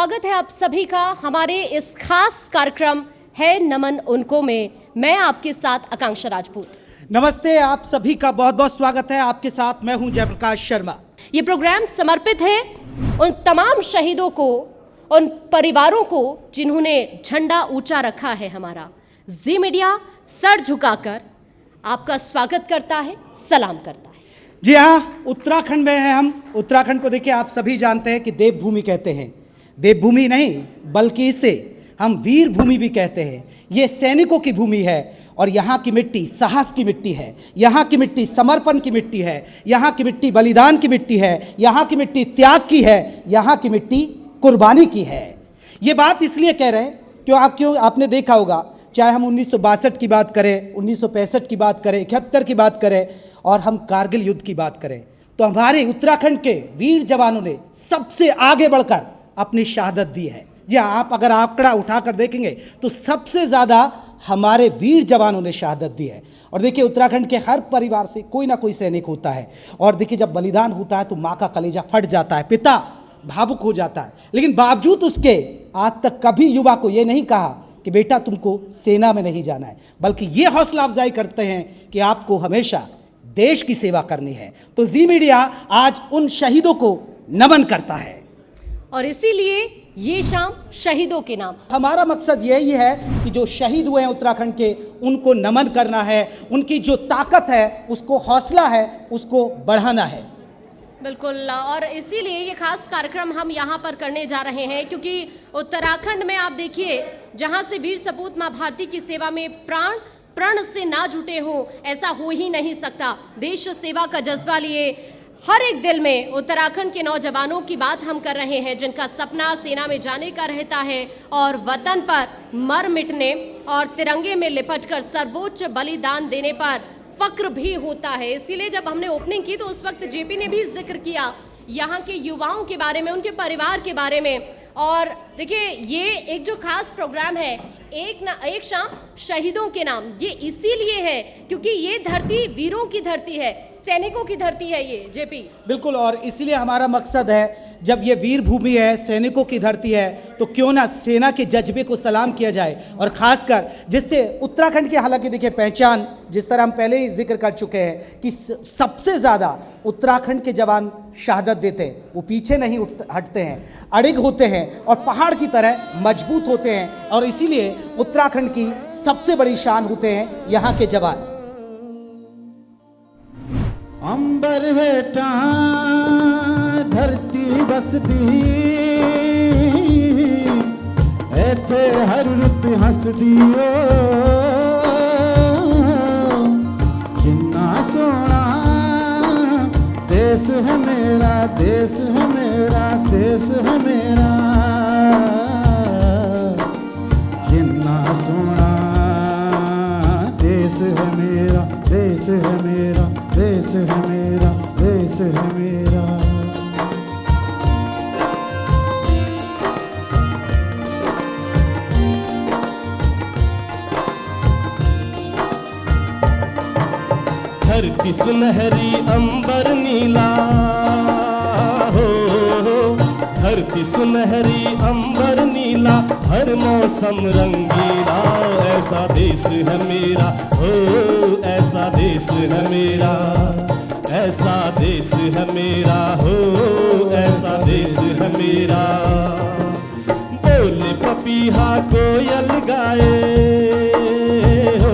स्वागत है आप सभी का हमारे इस खास कार्यक्रम है नमन उनको में। मैं आपके साथ आकांक्षा राजपूत। नमस्ते, आप सभी का बहुत बहुत स्वागत है। आपके साथ मैं हूं जयप्रकाश शर्मा। ये प्रोग्राम समर्पित है उन तमाम शहीदों को, उन परिवारों को जिन्होंने झंडा ऊंचा रखा है। हमारा जी मीडिया सर झुकाकर आपका स्वागत करता है, सलाम करता है। जी हाँ, उत्तराखंड में हैं हम। उत्तराखंड को देखिए, आप सभी जानते हैं कि देवभूमि कहते हैं। देवभूमि नहीं बल्कि इसे हम वीर भूमि भी कहते हैं। ये सैनिकों की भूमि है और यहाँ की मिट्टी साहस की मिट्टी है, यहाँ की मिट्टी समर्पण की मिट्टी है, यहाँ की मिट्टी बलिदान की मिट्टी है, यहाँ की मिट्टी त्याग की है, यहाँ की मिट्टी कुर्बानी की है। ये बात इसलिए कह रहे हैं क्यों आपने देखा होगा, चाहे हम 1962 की बात करें, 1965 की बात करें, 71 की बात करें और हम कारगिल युद्ध की बात करें, तो हमारे उत्तराखंड के वीर जवानों ने सबसे आगे बढ़कर अपनी शहादत दी है। जी हाँ, आप अगर आंकड़ा उठाकर देखेंगे तो सबसे ज़्यादा हमारे वीर जवानों ने शहादत दी है। और देखिए, उत्तराखंड के हर परिवार से कोई ना कोई सैनिक होता है और देखिए, जब बलिदान होता है तो माँ का कलेजा फट जाता है, पिता भावुक हो जाता है। लेकिन बावजूद उसके आज तक कभी युवा को ये नहीं कहा कि बेटा तुमको सेना में नहीं जाना है, बल्कि ये हौसला अफजाई करते हैं कि आपको हमेशा देश की सेवा करनी है। तो जी मीडिया आज उन शहीदों को नमन करता है और इसीलिए ये शाम शहीदों के नाम। हमारा मकसद यही है कि जो शहीद हुए हैं उत्तराखंड के, उनको नमन करना है। उनकी जो ताकत है, उसको हौसला है, उसको बढ़ाना है। बिल्कुल, और इसीलिए ये खास कार्यक्रम हम यहाँ पर करने जा रहे हैं क्योंकि उत्तराखंड में आप देखिए, जहाँ से वीर सपूत माँ भारती की सेवा में प्रण से ना जुटे हो, ऐसा हो ही नहीं सकता। देश सेवा का जज्बा लिए हर एक दिल में उत्तराखंड के नौजवानों की बात हम कर रहे हैं, जिनका सपना सेना में जाने का रहता है और वतन पर मर मिटने और तिरंगे में लिपटकर सर्वोच्च बलिदान देने पर फक्र भी होता है। इसीलिए जब हमने ओपनिंग की तो उस वक्त जेपी ने भी जिक्र किया यहाँ के युवाओं के बारे में, उनके परिवार के बारे में। और देखिए, ये एक जो खास प्रोग्राम है, एक शाम शहीदों के नाम, ये इसीलिए है क्योंकि ये धरती वीरों की धरती है, सैनिकों की धरती है ये जेपी। बिल्कुल, और इसीलिए हमारा मकसद है, जब ये वीर भूमि है, सैनिकों की धरती है, तो क्यों ना सेना के जज्बे को सलाम किया जाए। और खासकर जिससे उत्तराखंड की, हालांकि देखिए पहचान जिस तरह हम पहले ही जिक्र कर चुके हैं कि सबसे ज़्यादा उत्तराखंड के जवान शहादत देते हैं, वो पीछे नहीं हटते हैं, अड़िग होते हैं और पहाड़ की तरह मजबूत होते हैं। और इसीलिए उत्तराखंड की सबसे बड़ी शान होते हैं यहाँ के जवान। अंबर बेटा धरती बसदी ऐथे हर रुत हसदी ओ, किन्ना सोना देश है मेरा, देश है मेरा, देश है मेरा, किन्ना सोना देश है मेरा, देश है मेरा, देश है मेरा, देश है मेरा। धरती सुनहरी अंबर नीला हो, धरती सुनहरी अंबर नीला, हर मौसम रंगीला, ऐसा देश है मेरा हो, ऐसा देश है मेरा, ऐसा देश है मेरा हो, ऐसा देश है मेरा। बोले पपीहा कोयल गाए हो,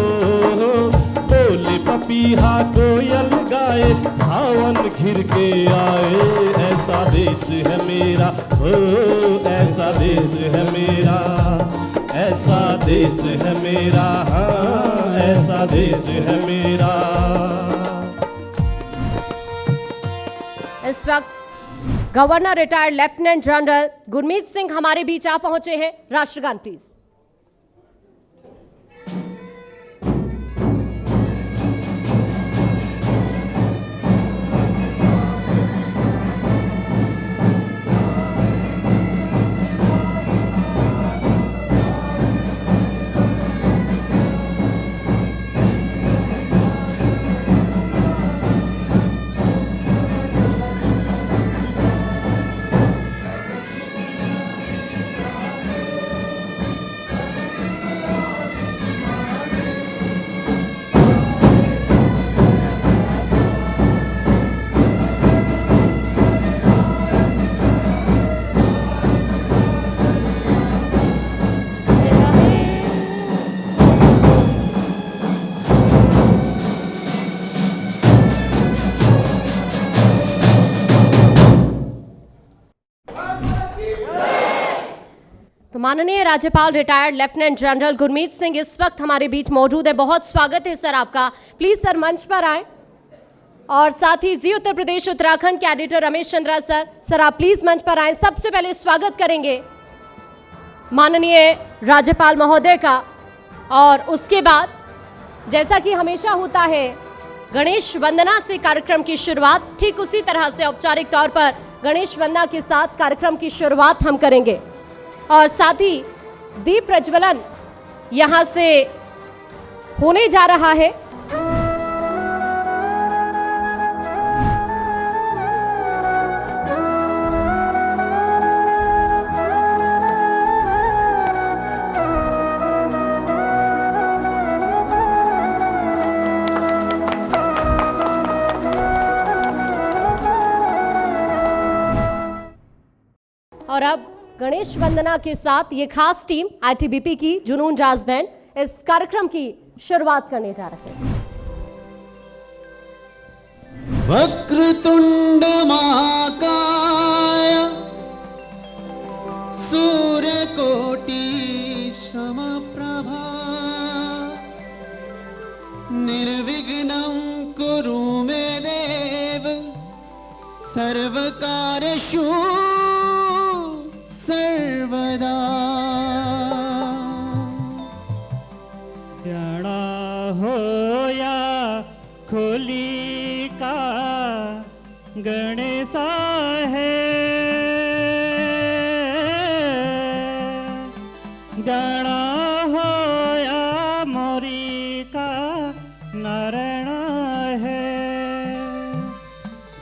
बोले पपीहा कोयल गाए, सावन घिर के आए, ऐसा देश है मेरा हो, ऐसा देश है मेरा, ऐसा देश है मेरा, हाँ ऐसा देश है मेरा। इस वक्त governor retired lieutenant general Gurmeet Singh हमारे बीच आ पहुंचे हैं। राष्ट्रगान प्लीज। माननीय राज्यपाल retired lieutenant general Gurmeet Singh इस वक्त हमारे बीच मौजूद है। बहुत स्वागत है सर आपका। प्लीज सर मंच पर आए। और साथ ही जी उत्तर प्रदेश उत्तराखंड के एडिटर रमेश चंद्रा सर आप प्लीज मंच पर आए। सबसे पहले स्वागत करेंगे माननीय राज्यपाल महोदय का, और उसके बाद जैसा कि हमेशा होता है गणेश वंदना से कार्यक्रम की शुरुआत, ठीक उसी तरह से औपचारिक तौर पर गणेश वंदना के साथ कार्यक्रम की शुरुआत हम करेंगे। और साथ ही दीप प्रज्वलन यहां से होने जा रहा है। और अब गणेश वंदना के साथ ये खास टीम आईटीबीपी की जुनून जाज बैंड इस कार्यक्रम की शुरुआत करने जा रहे हैं। वक्रतुंड महाकाय सूर्यकोटि समप्रभा निर्विघ्नं कुरु मे देव सर्वकार्येषु सर्वदा। प्यारा होया खोली का गणेशा है, गणा होया मोरी का नारायण है,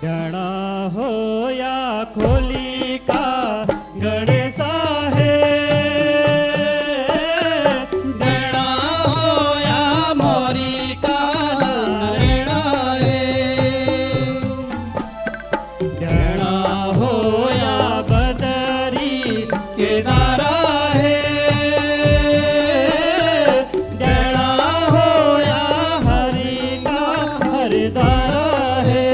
गणा होया खोली का गणेशा है, गणा होया मोरी का नारायण है, गणा होया बदरी केदारा है, गणा होया हरि का हरिदारा है।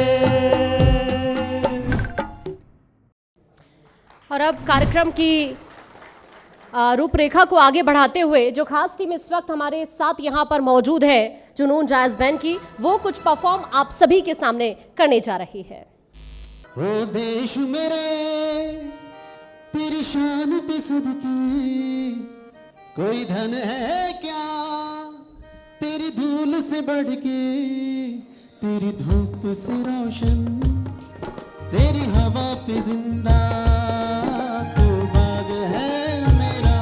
और अब कार्यक्रम की रूपरेखा को आगे बढ़ाते हुए जो खास टीम इस वक्त हमारे साथ यहाँ पर मौजूद है जुनून जाज बैंड की, वो कुछ परफॉर्म आप सभी के सामने करने जा रही है। ओ देश मेरे तेरी शान पे सदके कोई धन है क्या तेरी धूल से बढ़ के, तेरी धूप से रोशन तेरी हवा पे जिंदा, तू बाग है मेरा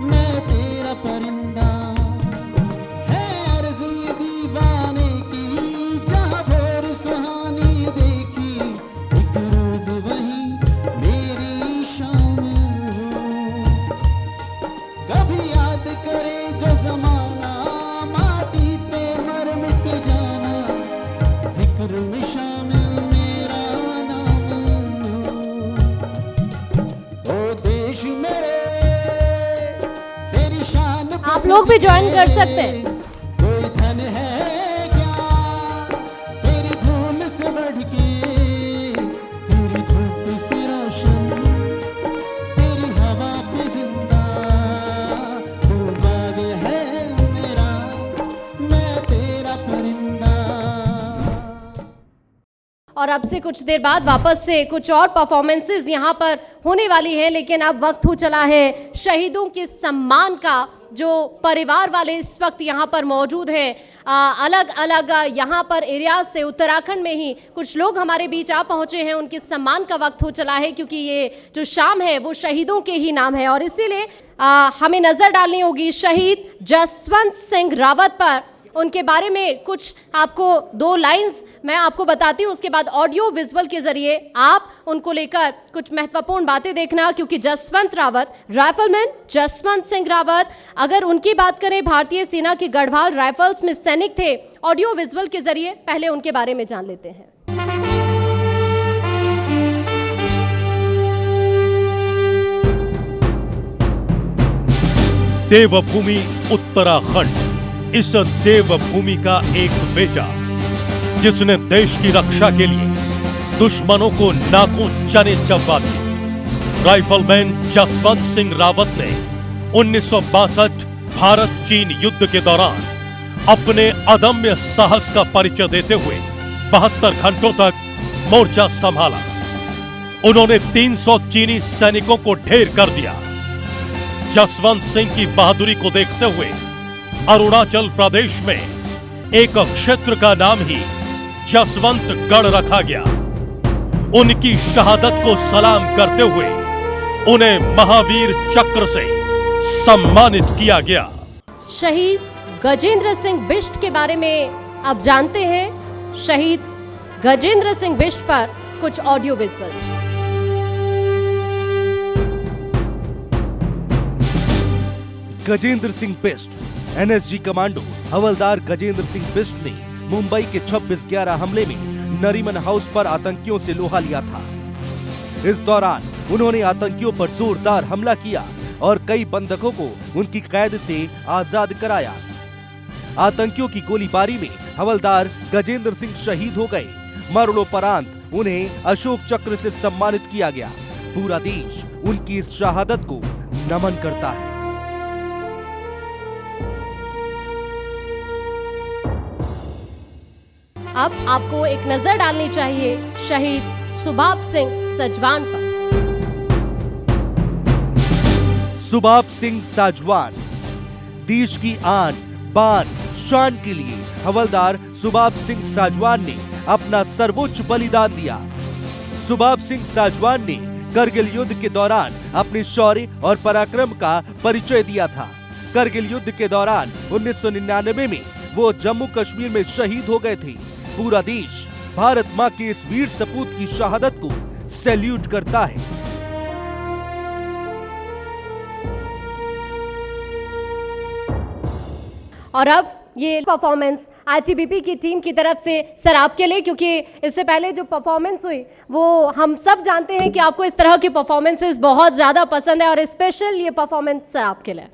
मैं तेरा परिंदा, है अर्ज़ी दीवाने की जहाँ भोर सुहानी देखी, एक रोज वही मेरी शाम हो, कभी याद करे जो जमाना माटी पे मर मिट जाना, जिक्र में शामिल मेरा नाम हो। ओ देश मेरे तेरी शान पे आप लोग भी ज्वाइन कर सकते हैं। कोई धन है क्या तेरी धूल से बढ़ के, तेरी धूप से रोशन तेरी हवा पे जिंदा, तू बाग है मेरा मैं तेरा परिंदा। और अब से कुछ देर बाद वापस से कुछ और परफॉर्मेंसेस यहाँ पर होने वाली है, लेकिन अब वक्त हो चला है शहीदों के सम्मान का। जो परिवार वाले इस वक्त यहाँ पर मौजूद हैं, अलग अलग यहाँ पर एरियाज से उत्तराखंड में ही कुछ लोग हमारे बीच आ पहुँचे हैं। उनके सम्मान का वक्त हो चला है, क्योंकि ये जो शाम है वो शहीदों के ही नाम है, और इसीलिए हमें नज़र डालनी होगी शहीद जसवंत सिंह रावत पर। उनके बारे में कुछ आपको 2 लाइंस मैं आपको बताती हूँ, उसके बाद ऑडियो विजुअल के जरिए आप उनको लेकर कुछ महत्वपूर्ण बातें देखना, क्योंकि जसवंत रावत, राइफलमैन जसवंत सिंह रावत, अगर उनकी बात करें भारतीय सेना के गढ़वाल राइफल्स में सैनिक थे। ऑडियो विजुअल के जरिए पहले उनके बारे में जान लेते हैं। देवभूमि उत्तराखंड, इस देवभूमि का एक बेटा जिसने देश की रक्षा के लिए दुश्मनों को नाकों चने चबा दिए, राइफलमैन जसवंत सिंह रावत ने 1962 भारत चीन युद्ध के दौरान अपने अदम्य साहस का परिचय देते हुए 72 घंटों तक मोर्चा संभाला। उन्होंने 300 चीनी सैनिकों को ढेर कर दिया। जसवंत सिंह की बहादुरी को देखते हुए अरुणाचल प्रदेश में एक क्षेत्र का नाम ही जसवंतगढ़ रखा गया। उनकी शहादत को सलाम करते हुए उन्हें महावीर चक्र से सम्मानित किया गया। शहीद गजेंद्र सिंह बिष्ट के बारे में आप जानते हैं। शहीद गजेंद्र सिंह बिष्ट पर कुछ audio visuals. Gajendra Singh Bisht NSG commando हवलदार गजेंद्र सिंह बिष्ट ने मुंबई के 26/11 हमले में नरीमन हाउस पर आतंकियों से लोहा लिया था। इस दौरान उन्होंने आतंकियों पर जोरदार हमला किया और कई बंधकों को उनकी कैद से आजाद कराया। आतंकियों की गोलीबारी में हवलदार गजेंद्र सिंह शहीद हो गए। मरणोपरांत उन्हें अशोक चक्र से सम्मानित किया गया। पूरा देश उनकी इस शहादत को नमन करता है। अब आपको एक नजर डालनी चाहिए शहीद सुबाब सिंह सजवान पर। सुबाब सिंह साजवान देश की आन बान शान के लिए हवलदार सुबाब सिंह साजवान ने अपना सर्वोच्च बलिदान दिया। सुबाब सिंह साजवान ने करगिल युद्ध के दौरान अपने शौर्य और पराक्रम का परिचय दिया था। करगिल युद्ध के दौरान 1999 में वो जम्मू कश्मीर में शहीद हो गए थे। पूरा देश भारत मां के इस वीर सपूत की शहादत को सैल्यूट करता है। और अब ये परफॉर्मेंस आईटीबीपी की टीम की तरफ से सर आपके लिए, क्योंकि इससे पहले जो परफॉर्मेंस हुई वो हम सब जानते हैं कि आपको इस तरह की परफॉर्मेंसेस बहुत ज्यादा पसंद है, और स्पेशल ये परफॉर्मेंस सर आपके लिए।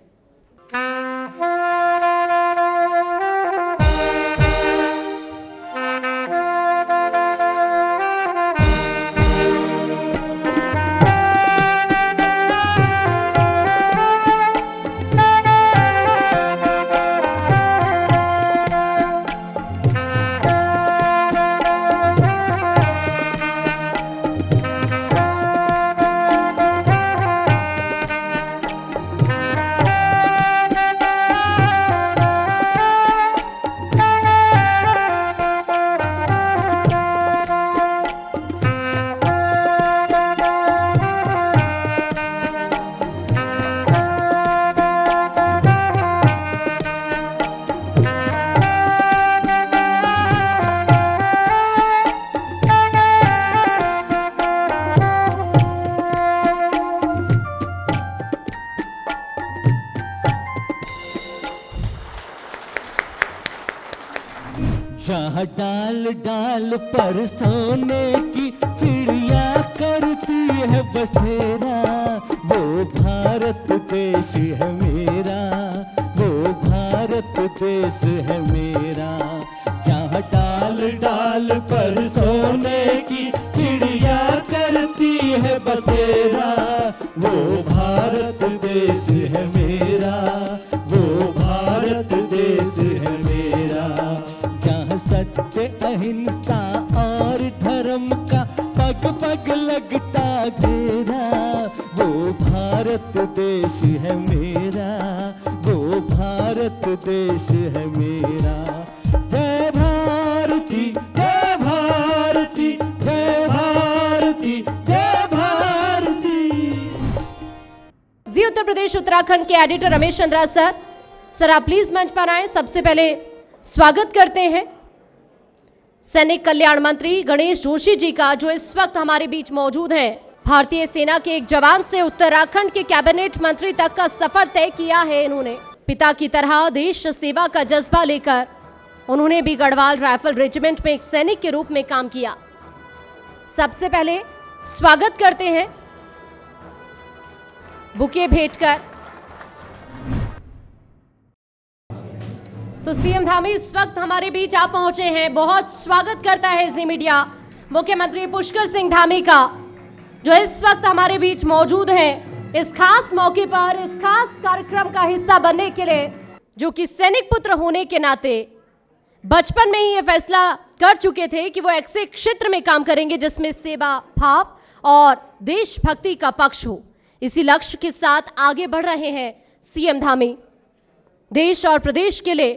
जहाँ डाल डाल पर सोने की चिड़िया करती है बसेरा, वो भारत देश है मेरा, वो भारत देश है मेरा। जहाँ डाल डाल पर सोने की चिड़िया करती है बसेरा, वो भारत देश है मेरा, वो भारत देश है मेरा। जहाँ सत्य अहिंसा और धर्म का पग पग लगता घेरा, वो भारत देश है मेरा, वो भारत देश है मेरा। जय भारती जय भारती जय भारती जय भारती। जी उत्तर प्रदेश उत्तराखंड के एडिटर रमेश चंद्रा सर आप प्लीज मंच पर आए। सबसे पहले स्वागत करते हैं सैनिक कल्याण मंत्री गणेश जोशी जी का, जो इस वक्त हमारे बीच मौजूद हैं। भारतीय सेना के एक जवान से उत्तराखंड के कैबिनेट मंत्री तक का सफर तय किया है इन्होंने। पिता की तरह देश सेवा का जज्बा लेकर उन्होंने भी गढ़वाल राइफल रेजिमेंट में एक सैनिक के रूप में काम किया। सबसे पहले स्वागत करते हैं बुके भेंट कर। तो सीएम धामी इस वक्त हमारे बीच आप पहुंचे हैं, बहुत स्वागत करता है जी मीडिया मुख्यमंत्री पुष्कर सिंह धामी का। जो इस वक्त हमारे बीच मौजूद हैं इस खास मौके पर, इस खास कार्यक्रम का हिस्सा बनने के लिए, जो कि सैनिक पुत्र होने के नाते बचपन में ही ये फैसला कर चुके थे कि वो ऐसे क्षेत्र में काम करेंगे जिसमें सेवा भाव और देशभक्ति का पक्ष हो। इसी लक्ष्य के साथ आगे बढ़ रहे हैं सीएम धामी। देश और प्रदेश के लिए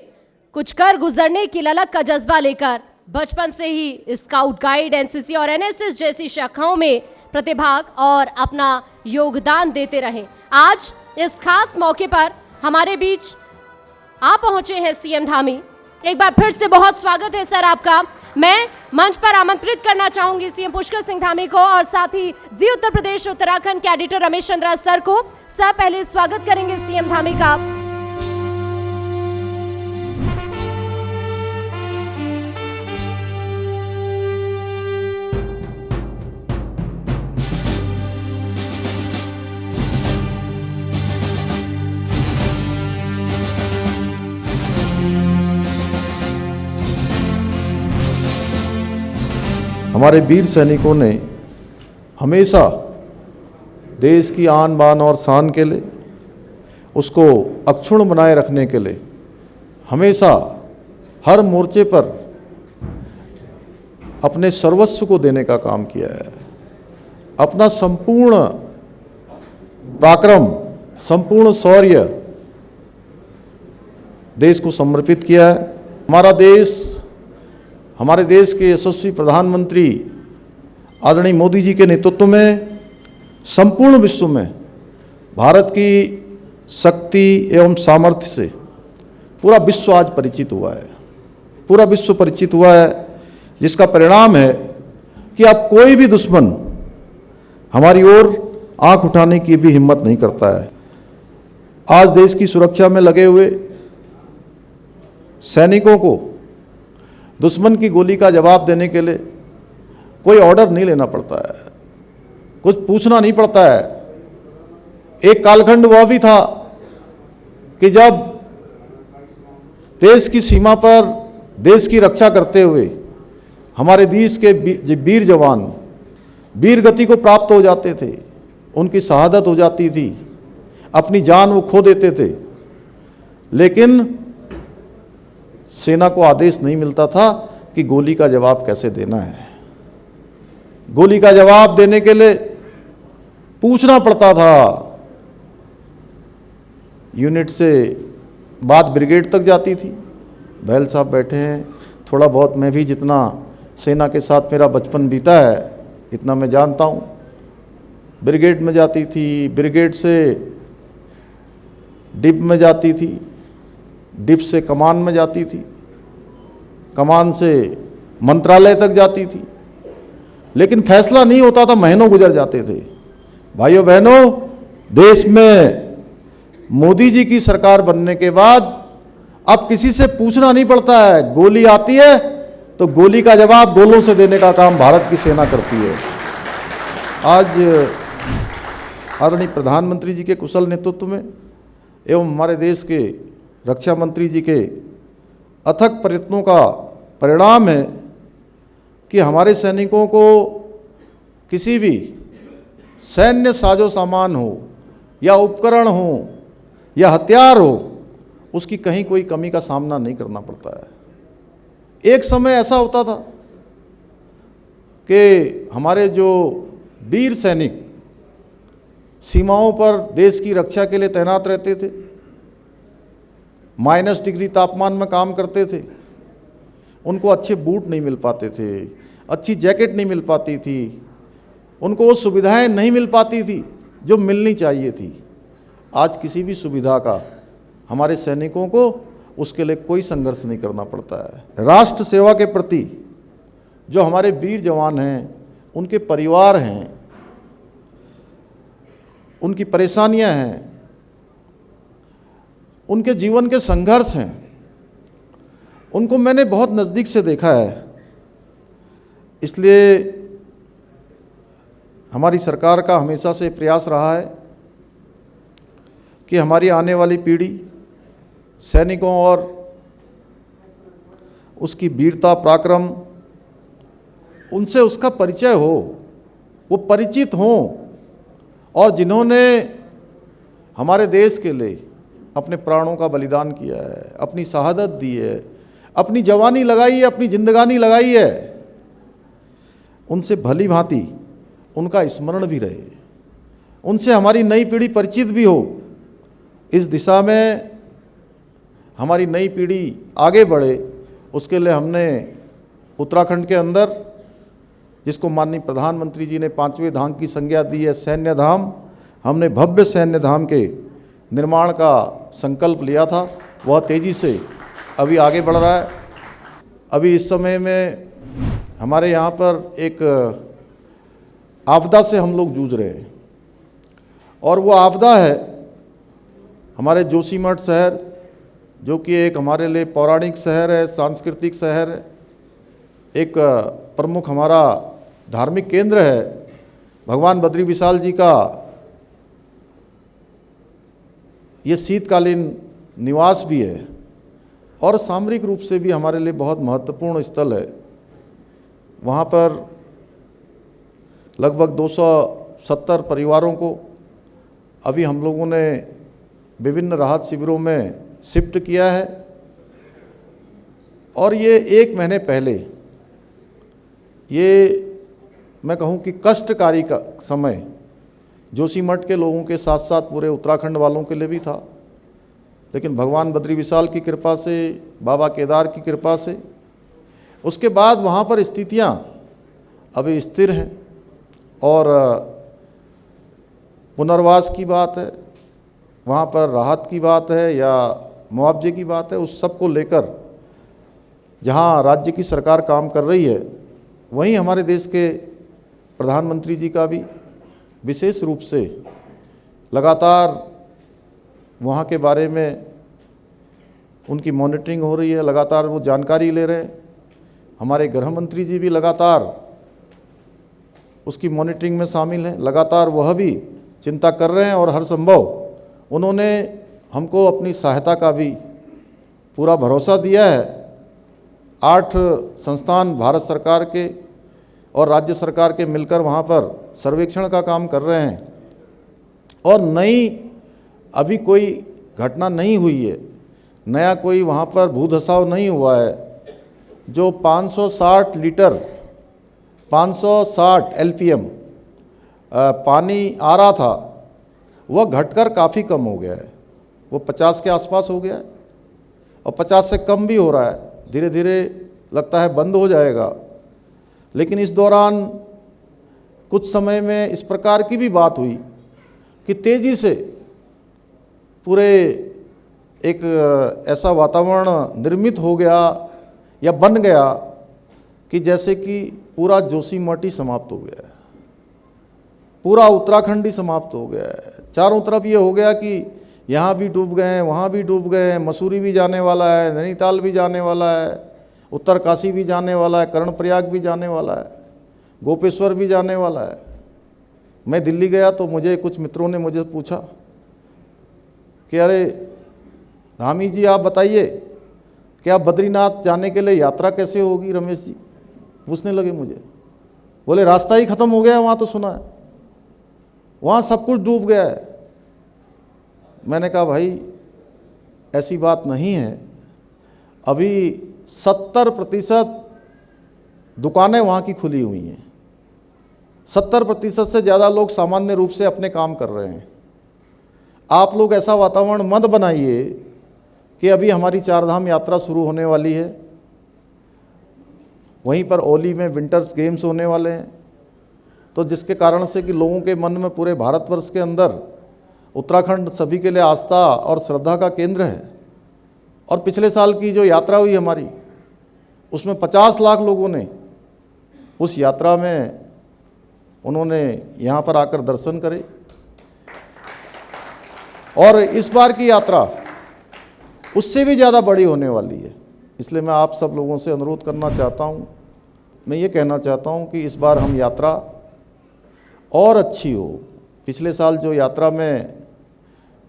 कुछ कर गुजरने की ललक का जज्बा लेकर बचपन से ही स्काउट गाइड, एनसीसी और एनएसएस जैसी शाखाओं में प्रतिभाग और अपना योगदान देते रहे। आज इस खास मौके पर हमारे बीच आ पहुंचे हैं सीएम धामी। एक बार फिर से बहुत स्वागत है सर आपका। मैं मंच पर आमंत्रित करना चाहूंगी सीएम पुष्कर सिंह धामी को और साथ ही जी उत्तर प्रदेश उत्तराखंड के एडिटर रमेश चंद्रा सर को। सर पहले स्वागत करेंगे सीएम धामी का। हमारे वीर सैनिकों ने हमेशा देश की आन बान और शान के लिए, उसको अक्षुण्ण बनाए रखने के लिए हमेशा हर मोर्चे पर अपने सर्वस्व को देने का काम किया है। अपना संपूर्ण पराक्रम, संपूर्ण शौर्य देश को समर्पित किया है। हमारे देश के यशस्वी प्रधानमंत्री आदरणीय मोदी जी के नेतृत्व में संपूर्ण विश्व में भारत की शक्ति एवं सामर्थ्य से पूरा विश्व आज परिचित हुआ है। पूरा विश्व परिचित हुआ है, जिसका परिणाम है कि अब कोई भी दुश्मन हमारी ओर आंख उठाने की भी हिम्मत नहीं करता है। आज देश की सुरक्षा में लगे हुए सैनिकों को दुश्मन की गोली का जवाब देने के लिए कोई ऑर्डर नहीं लेना पड़ता है, कुछ पूछना नहीं पड़ता है। एक कालखंड वह भी था कि जब देश की सीमा पर देश की रक्षा करते हुए हमारे देश के वीर जवान वीर गति को प्राप्त हो जाते थे, उनकी शहादत हो जाती थी, अपनी जान वो खो देते थे, लेकिन सेना को आदेश नहीं मिलता था कि गोली का जवाब कैसे देना है। गोली का जवाब देने के लिए पूछना पड़ता था। यूनिट से बात ब्रिगेड तक जाती थी। बहल साहब बैठे हैं, थोड़ा बहुत मैं भी जितना सेना के साथ मेरा बचपन बीता है इतना मैं जानता हूँ। ब्रिगेड में जाती थी, ब्रिगेड से डिप में जाती थी, डिप से कमान में जाती थी, कमान से मंत्रालय तक जाती थी, लेकिन फैसला नहीं होता था, महीनों गुजर जाते थे। भाइयों बहनों, देश में मोदी जी की सरकार बनने के बाद अब किसी से पूछना नहीं पड़ता है। गोली आती है तो गोली का जवाब गोलों से देने का काम भारत की सेना करती है। आज आदरणीय प्रधानमंत्री जी के कुशल नेतृत्व में एवं हमारे देश के रक्षा मंत्री जी के अथक प्रयत्नों का परिणाम है कि हमारे सैनिकों को किसी भी सैन्य साजो सामान हो या उपकरण हो या हथियार हो, उसकी कहीं कोई कमी का सामना नहीं करना पड़ता है। एक समय ऐसा होता था कि हमारे जो वीर सैनिक सीमाओं पर देश की रक्षा के लिए तैनात रहते थे, -डिग्री तापमान में काम करते थे, उनको अच्छे बूट नहीं मिल पाते थे, अच्छी जैकेट नहीं मिल पाती थी, उनको वो सुविधाएं नहीं मिल पाती थी जो मिलनी चाहिए थी। आज किसी भी सुविधा का हमारे सैनिकों को उसके लिए कोई संघर्ष नहीं करना पड़ता है। राष्ट्र सेवा के प्रति जो हमारे वीर जवान हैं, उनके परिवार हैं, उनकी परेशानियां हैं, उनके जीवन के संघर्ष हैं, उनको मैंने बहुत नज़दीक से देखा है। इसलिए हमारी सरकार का हमेशा से प्रयास रहा है कि हमारी आने वाली पीढ़ी सैनिकों और उसकी वीरता पराक्रम उनसे उसका परिचय हो, वो परिचित हों और जिन्होंने हमारे देश के लिए अपने प्राणों का बलिदान किया है, अपनी शहादत दी है, अपनी जवानी लगाई है, अपनी जिंदगानी लगाई है, उनसे भली भांति उनका स्मरण भी रहे, उनसे हमारी नई पीढ़ी परिचित भी हो। इस दिशा में हमारी नई पीढ़ी आगे बढ़े, उसके लिए हमने उत्तराखंड के अंदर, जिसको माननीय प्रधानमंत्री जी ने 5वें धाम की संज्ञा दी है, सैन्य धाम, हमने भव्य सैन्य धाम के निर्माण का संकल्प लिया था। वह तेज़ी से अभी आगे बढ़ रहा है। अभी इस समय में हमारे यहाँ पर एक आपदा से हम लोग जूझ रहे हैं, और वो आपदा है हमारे जोशीमठ शहर, जो कि एक हमारे लिए पौराणिक शहर है, सांस्कृतिक शहर है, एक प्रमुख हमारा धार्मिक केंद्र है, भगवान बद्री विशाल जी का ये शीतकालीन निवास भी है, और सामरिक रूप से भी हमारे लिए बहुत महत्वपूर्ण स्थल है। वहाँ पर लगभग 270 परिवारों को अभी हम लोगों ने विभिन्न राहत शिविरों में शिफ्ट किया है, और ये 1 महीने पहले, ये मैं कहूँ कि कष्टकारी का समय जोशीमठ के लोगों के साथ साथ पूरे उत्तराखंड वालों के लिए भी था, लेकिन भगवान बद्री विशाल की कृपा से, बाबा केदार की कृपा से, उसके बाद वहाँ पर स्थितियाँ अभी स्थिर हैं, और पुनर्वास की बात है, वहाँ पर राहत की बात है या मुआवजे की बात है, उस सब को लेकर जहाँ राज्य की सरकार काम कर रही है, वहीं हमारे देश के प्रधानमंत्री जी का भी विशेष रूप से लगातार वहाँ के बारे में उनकी मॉनिटरिंग हो रही है, लगातार वो जानकारी ले रहे हैं। हमारे गृह मंत्री जी भी लगातार उसकी मॉनिटरिंग में शामिल हैं, लगातार वह भी चिंता कर रहे हैं, और हर संभव उन्होंने हमको अपनी सहायता का भी पूरा भरोसा दिया है। 8 संस्थान भारत सरकार के और राज्य सरकार के मिलकर वहाँ पर सर्वेक्षण का काम कर रहे हैं, और नई अभी कोई घटना नहीं हुई है, नया कोई वहाँ पर भू धसाव नहीं हुआ है। जो 560 लीटर 560 LPM पानी आ रहा था, वह घटकर काफ़ी कम हो गया है, वो 50 के आसपास हो गया है, और 50 से कम भी हो रहा है, धीरे धीरे लगता है बंद हो जाएगा। लेकिन इस दौरान कुछ समय में इस प्रकार की भी बात हुई कि तेज़ी से पूरे एक ऐसा वातावरण निर्मित हो गया या बन गया कि जैसे कि पूरा जोशीमठ ही समाप्त हो गया है, पूरा उत्तराखंड ही समाप्त हो गया है। चारों तरफ ये हो गया कि यहाँ भी डूब गए हैं, वहाँ भी डूब गए हैं, मसूरी भी जाने वाला है, नैनीताल भी जाने वाला है, उत्तरकाशी भी जाने वाला है, कर्णप्रयाग भी जाने वाला है, गोपेश्वर भी जाने वाला है। मैं दिल्ली गया तो मुझे कुछ मित्रों ने मुझे पूछा कि अरे धामी जी, आप बताइए कि आप बद्रीनाथ जाने के लिए यात्रा कैसे होगी, रमेश जी पूछने लगे मुझे। बोले रास्ता ही ख़त्म हो गया वहाँ, तो सुना है वहाँ सब कुछ डूब गया है। मैंने कहा भाई ऐसी बात नहीं है, अभी 70% दुकानें वहाँ की खुली हुई हैं, 70% से ज़्यादा लोग सामान्य रूप से अपने काम कर रहे हैं। आप लोग ऐसा वातावरण मत बनाइए कि अभी हमारी 4 धाम यात्रा शुरू होने वाली है, वहीं पर ओली में विंटर्स गेम्स होने वाले हैं, तो जिसके कारण से कि लोगों के मन में पूरे भारतवर्ष के अंदर उत्तराखंड सभी के लिए आस्था और श्रद्धा का केंद्र है। और पिछले साल की जो यात्रा हुई हमारी, उसमें 50 लाख लोगों ने उस यात्रा में उन्होंने यहाँ पर आकर दर्शन करे, और इस बार की यात्रा उससे भी ज़्यादा बड़ी होने वाली है। इसलिए मैं आप सब लोगों से अनुरोध करना चाहता हूँ, मैं ये कहना चाहता हूँ कि इस बार हम यात्रा और अच्छी हो। पिछले साल जो यात्रा में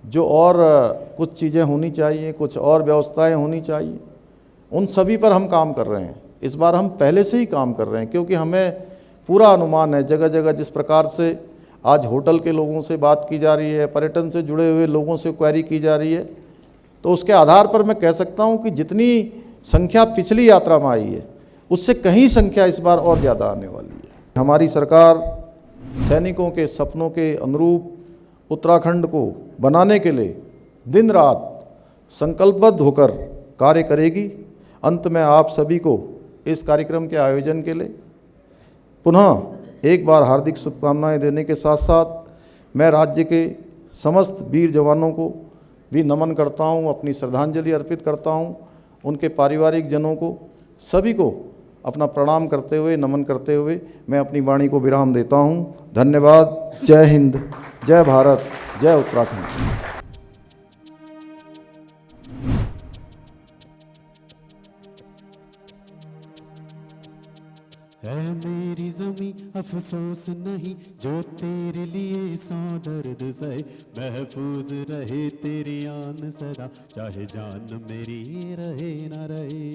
जो और कुछ चीज़ें होनी चाहिए, कुछ और व्यवस्थाएं होनी चाहिए, उन सभी पर हम काम कर रहे हैं। इस बार हम पहले से ही काम कर रहे हैं, क्योंकि हमें पूरा अनुमान है। जगह जगह जिस प्रकार से आज होटल के लोगों से बात की जा रही है, पर्यटन से जुड़े हुए लोगों से क्वेरी की जा रही है, तो उसके आधार पर मैं कह सकता हूं कि जितनी संख्या पिछली यात्रा में आई है उससे कहीं संख्या इस बार और ज़्यादा आने वाली है। हमारी सरकार सैनिकों के सपनों के अनुरूप उत्तराखंड को बनाने के लिए दिन रात संकल्पबद्ध होकर कार्य करेगी। अंत में आप सभी को इस कार्यक्रम के आयोजन के लिए पुनः एक बार हार्दिक शुभकामनाएं देने के साथ साथ मैं राज्य के समस्त वीर जवानों को भी नमन करता हूं, अपनी श्रद्धांजलि अर्पित करता हूं। उनके पारिवारिक जनों को सभी को अपना प्रणाम करते हुए, नमन करते हुए मैं अपनी वाणी को विराम देता हूं। धन्यवाद। जय हिंद, जय भारत, जय उत्तराखंड। है मेरी ज़मीं अफसोस नहीं जो तेरे लिए सौ दर्द सहे, महफूज रहे तेरी आन सदा, चाहे जान मेरी रहे न रहे।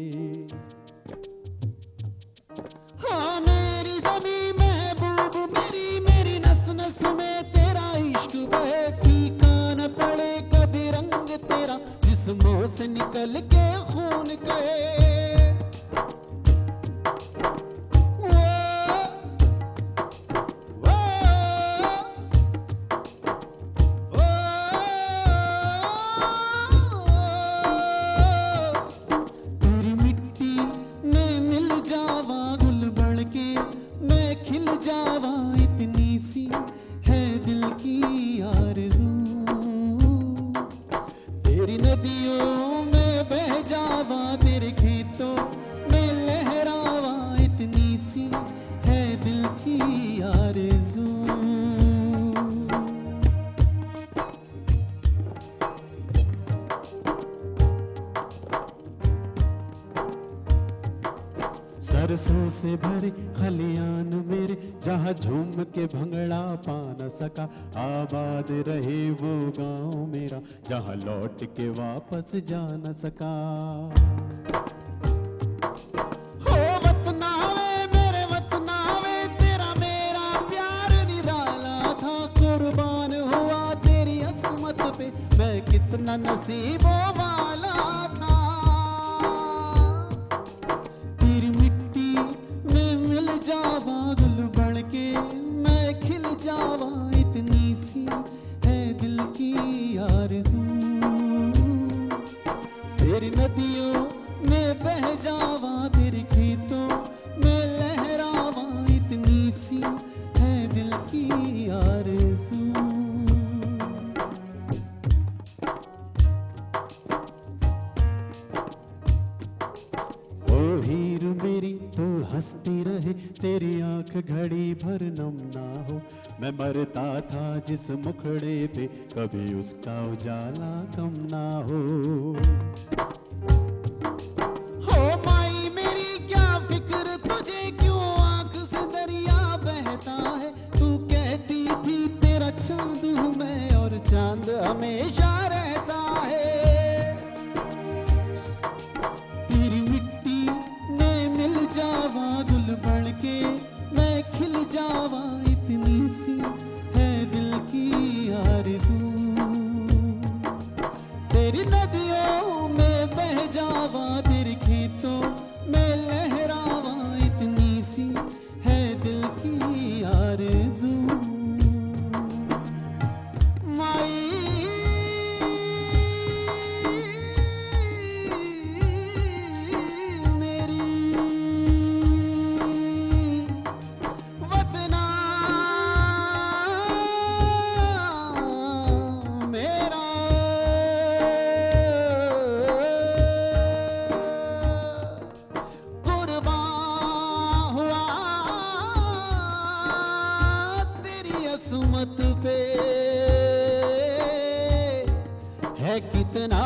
हाँ मेरी ज़मीं महबूब मेरी, मेरी नस नस में तेरा इश्क बहे, फीका न पड़े कभी रंग तेरा, जिस्मों से निकल के खून कहे। तेरी नदियों में बह जावा, तेरे खेतों में लहरावा, इतनी सी है दिल की आरज़ू। सरसों से भरे खलियान मेरे, जहाँ झूम के भंगड़ा पा न सका, आबाद रहे वो गांव मेरा, जहाँ लौट के वापस जा न सका। हो वतनावे मेरे वतनावे, तेरा मेरा प्यार निराला था, कुर्बान हुआ तेरी असमत पे, मैं कितना नसीबों वाला था। जावा गुल बढ़ के मैं खिल जावा, इतनी सी है दिल की आरज़ू। तेरी नदियों में बह जावा, तेरे खेतों में लहरावा, इतनी सी है दिल की आरज़ू। ओ हीर मेरी तो हंसती रहे, तेरी आंख घड़ी भर नम ना हो, मैं मरता था जिस मुखड़े पे, कभी उसका उजाला कम ना हो। हो माई मेरी क्या फिक्र तुझे, क्यों आंख से दरिया बहता है, तू कहती थी तेरा चांद हूँ मैं, और चांद हमेशा रहता है। जावा गुल बढ़ के मैं खिल जावा, इतनी सी है दिल की आरज़ू। तेरी नदियों में बह जावा, तेरे खेतों में लहरावा, इतनी सी है दिल की आरज़ू। माई पे है कितना